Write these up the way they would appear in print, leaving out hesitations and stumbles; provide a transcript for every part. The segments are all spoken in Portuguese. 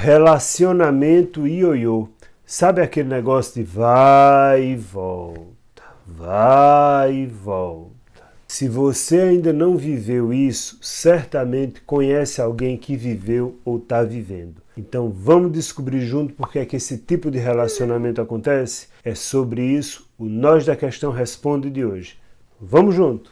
Relacionamento ioiô. Sabe aquele negócio de vai e volta, vai e volta? Se você ainda não viveu isso, certamente conhece alguém que viveu ou está vivendo. Então vamos descobrir junto por que é que esse tipo de relacionamento acontece? É sobre isso o Nós da Questão Responde de hoje. Vamos junto!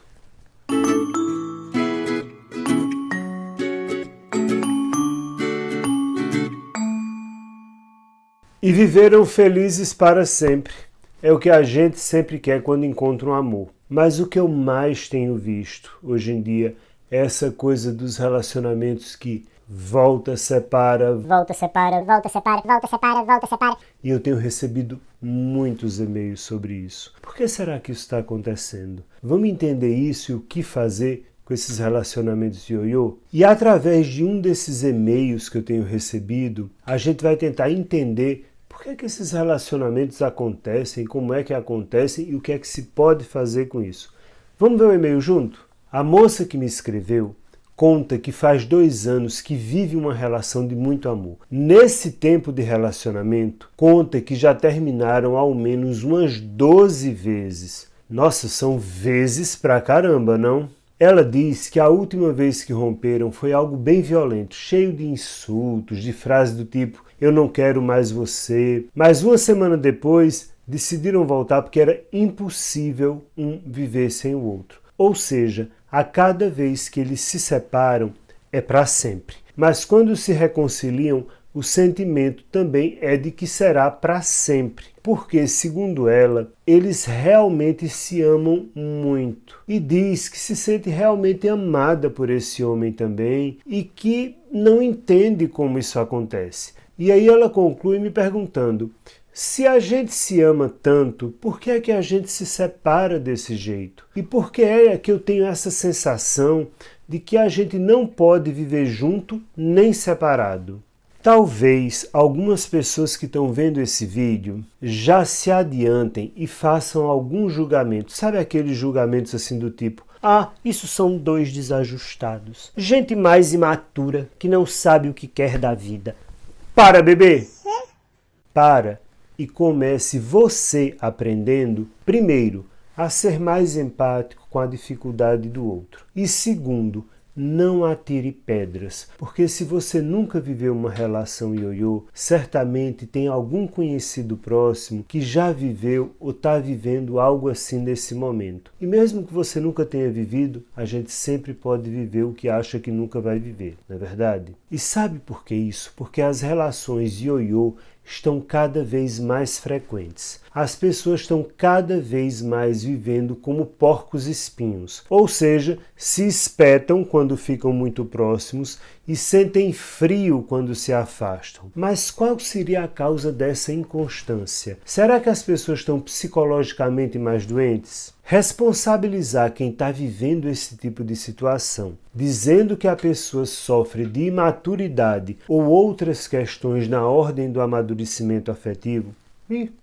E viveram felizes para sempre. É o que a gente sempre quer quando encontra um amor. Mas o que eu mais tenho visto hoje em dia é essa coisa dos relacionamentos que volta, separa. Volta, separa, volta, separa, volta, separa, volta, separa. E eu tenho recebido muitos e-mails sobre isso. Por que será que isso está acontecendo? Vamos entender isso e o que fazer com esses relacionamentos ioiô? E através de um desses e-mails que eu tenho recebido, a gente vai tentar entender por que é que esses relacionamentos acontecem, como é que acontecem e o que é que se pode fazer com isso. Vamos ver o e-mail junto? A moça que me escreveu conta que faz 2 anos que vive uma relação de muito amor. Nesse tempo de relacionamento, conta que já terminaram ao menos umas 12 vezes. Nossa, são vezes pra caramba, não? Ela diz que a última vez que romperam foi algo bem violento, cheio de insultos, de frases do tipo "eu não quero mais você", mas uma semana depois decidiram voltar porque era impossível um viver sem o outro. Ou seja, a cada vez que eles se separam é para sempre. Mas quando se reconciliam, o sentimento também é de que será para sempre, porque, segundo ela, eles realmente se amam muito. E diz que se sente realmente amada por esse homem também e que não entende como isso acontece. E aí ela conclui me perguntando: se a gente se ama tanto, por que é que a gente se separa desse jeito? E por que é que eu tenho essa sensação de que a gente não pode viver junto nem separado? Talvez algumas pessoas que estão vendo esse vídeo já se adiantem e façam algum julgamento. Sabe aqueles julgamentos assim do tipo: ah, isso são 2 desajustados. Gente mais imatura que não sabe o que quer da vida. Para, bebê! Para e comece você aprendendo, primeiro, a ser mais empático com a dificuldade do outro. E segundo, não atire pedras, porque se você nunca viveu uma relação ioiô, certamente tem algum conhecido próximo que já viveu ou está vivendo algo assim nesse momento. E mesmo que você nunca tenha vivido, a gente sempre pode viver o que acha que nunca vai viver, não é verdade? E sabe por que isso? Porque as relações ioiô estão cada vez mais frequentes. As pessoas estão cada vez mais vivendo como porcos espinhos, ou seja, se espetam quando ficam muito próximos e sentem frio quando se afastam. Mas qual seria a causa dessa inconstância? Será que as pessoas estão psicologicamente mais doentes? Responsabilizar quem está vivendo esse tipo de situação, dizendo que a pessoa sofre de imaturidade ou outras questões na ordem do amadurecimento afetivo,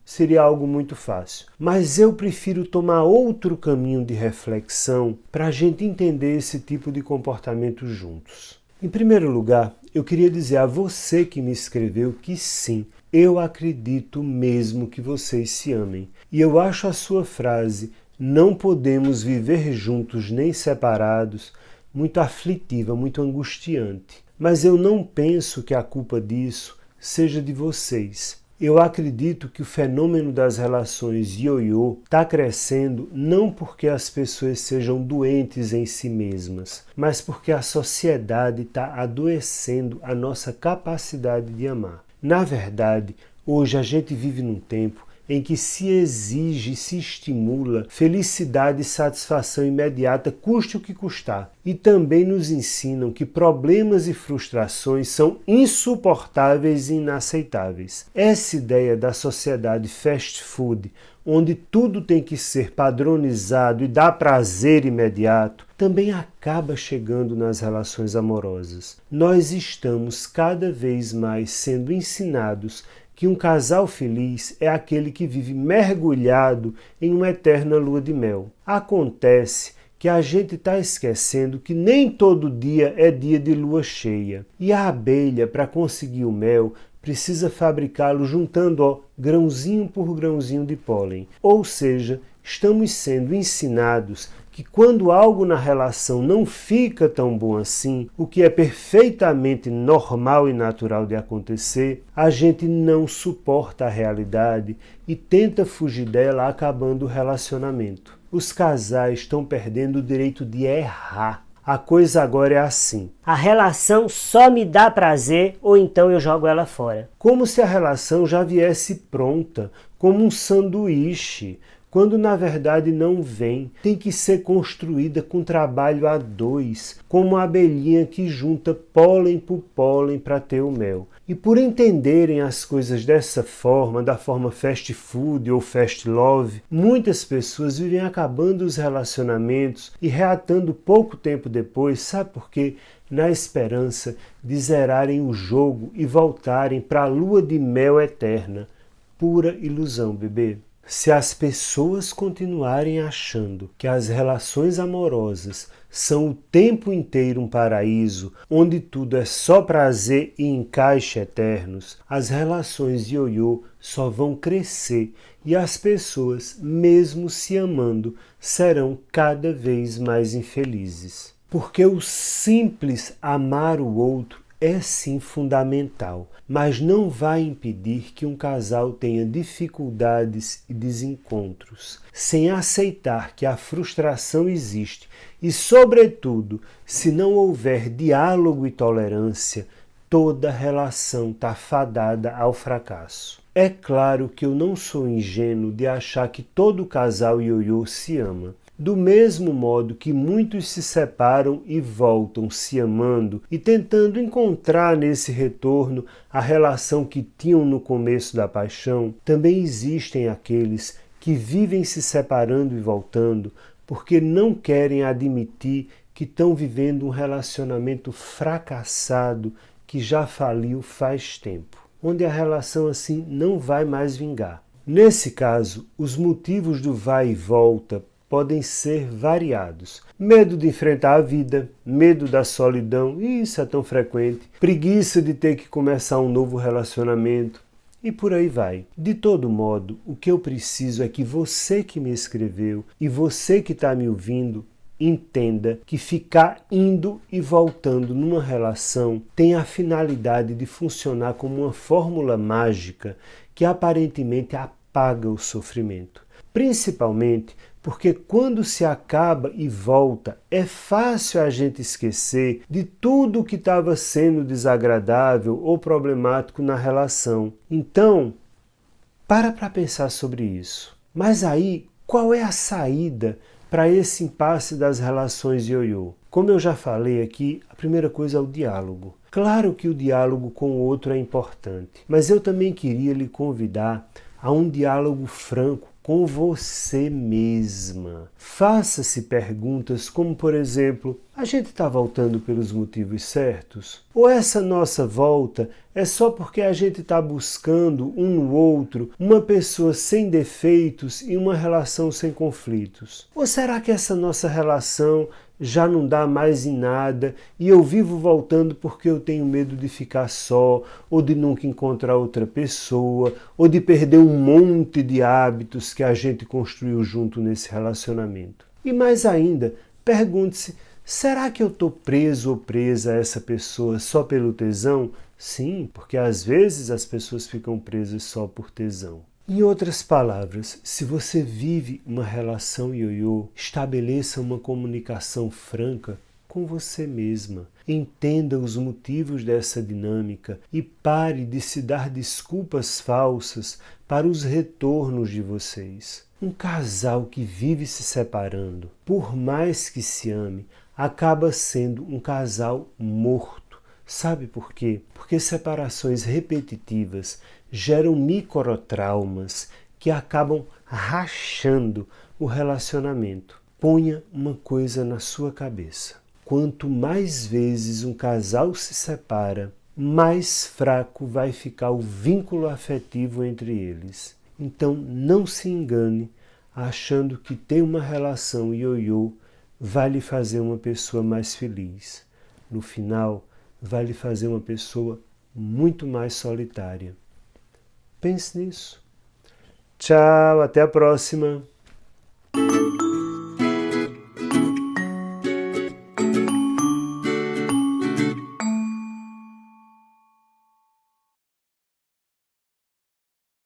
seria algo muito fácil. Mas eu prefiro tomar outro caminho de reflexão para a gente entender esse tipo de comportamento juntos. Em primeiro lugar, eu queria dizer a você que me escreveu que sim, eu acredito mesmo que vocês se amem. E eu acho a sua frase "não podemos viver juntos nem separados" muito aflitiva, muito angustiante. Mas eu não penso que a culpa disso seja de vocês. Eu acredito que o fenômeno das relações ioiô está crescendo não porque as pessoas sejam doentes em si mesmas, mas porque a sociedade está adoecendo a nossa capacidade de amar. Na verdade, hoje a gente vive num tempo em que se exige e se estimula felicidade e satisfação imediata, custe o que custar. E também nos ensinam que problemas e frustrações são insuportáveis e inaceitáveis. Essa ideia da sociedade fast food, onde tudo tem que ser padronizado e dar prazer imediato, também acaba chegando nas relações amorosas. Nós estamos cada vez mais sendo ensinados que um casal feliz é aquele que vive mergulhado em uma eterna lua de mel. Acontece que a gente está esquecendo que nem todo dia é dia de lua cheia. E a abelha, para conseguir o mel, precisa fabricá-lo juntando grãozinho por grãozinho de pólen. Ou seja, estamos sendo ensinados que quando algo na relação não fica tão bom assim, o que é perfeitamente normal e natural de acontecer, a gente não suporta a realidade e tenta fugir dela, acabando o relacionamento. Os casais estão perdendo o direito de errar. A coisa agora é assim. A relação só me dá prazer ou então eu jogo ela fora. Como se a relação já viesse pronta, como um sanduíche, quando na verdade não vem. Tem que ser construída com trabalho a dois, como a abelhinha que junta pólen por pólen para ter o mel. E por entenderem as coisas dessa forma, da forma fast food ou fast love, muitas pessoas vivem acabando os relacionamentos e reatando pouco tempo depois, sabe por quê? Na esperança de zerarem o jogo e voltarem para a lua de mel eterna. Pura ilusão, bebê. Se as pessoas continuarem achando que as relações amorosas são o tempo inteiro um paraíso, onde tudo é só prazer e encaixe eternos, as relações ioiô só vão crescer e as pessoas, mesmo se amando, serão cada vez mais infelizes. Porque o simples amar o outro é sim fundamental, mas não vai impedir que um casal tenha dificuldades e desencontros. Sem aceitar que a frustração existe e, sobretudo, se não houver diálogo e tolerância, toda relação está fadada ao fracasso. É claro que eu não sou ingênuo de achar que todo casal ioiô se ama. Do mesmo modo que muitos se separam e voltam se amando e tentando encontrar nesse retorno a relação que tinham no começo da paixão, também existem aqueles que vivem se separando e voltando porque não querem admitir que estão vivendo um relacionamento fracassado que já faliu faz tempo, onde a relação assim não vai mais vingar. Nesse caso, os motivos do vai e volta podem ser variados. Medo de enfrentar a vida, medo da solidão, e isso é tão frequente, preguiça de ter que começar um novo relacionamento, e por aí vai. De todo modo, o que eu preciso é que você que me escreveu e você que está me ouvindo, entenda que ficar indo e voltando numa relação tem a finalidade de funcionar como uma fórmula mágica que aparentemente apaga o sofrimento. Principalmente porque quando se acaba e volta, é fácil a gente esquecer de tudo que estava sendo desagradável ou problemático na relação. Então, para pensar sobre isso. Mas aí, qual é a saída para esse impasse das relações ioiô? Como eu já falei aqui, a primeira coisa é o diálogo. Claro que o diálogo com o outro é importante, mas eu também queria lhe convidar a um diálogo franco com você mesma. Faça-se perguntas como, por exemplo, a gente está voltando pelos motivos certos? Ou essa nossa volta é só porque a gente está buscando um no outro uma pessoa sem defeitos e uma relação sem conflitos? Ou será que essa nossa relação já não dá mais em nada e eu vivo voltando porque eu tenho medo de ficar só, ou de nunca encontrar outra pessoa, ou de perder um monte de hábitos que a gente construiu junto nesse relacionamento? E mais ainda, pergunte-se, será que eu estou preso ou presa a essa pessoa só pelo tesão? Sim, porque às vezes as pessoas ficam presas só por tesão. Em outras palavras, se você vive uma relação ioiô, estabeleça uma comunicação franca com você mesma. Entenda os motivos dessa dinâmica e pare de se dar desculpas falsas para os retornos de vocês. Um casal que vive se separando, por mais que se ame, acaba sendo um casal morto. Sabe por quê? Porque separações repetitivas geram microtraumas que acabam rachando o relacionamento. Ponha uma coisa na sua cabeça. Quanto mais vezes um casal se separa, mais fraco vai ficar o vínculo afetivo entre eles. Então não se engane achando que tem uma relação ioiô vai lhe fazer uma pessoa mais feliz. No final, vai lhe fazer uma pessoa muito mais solitária. Pense nisso. Tchau, até a próxima!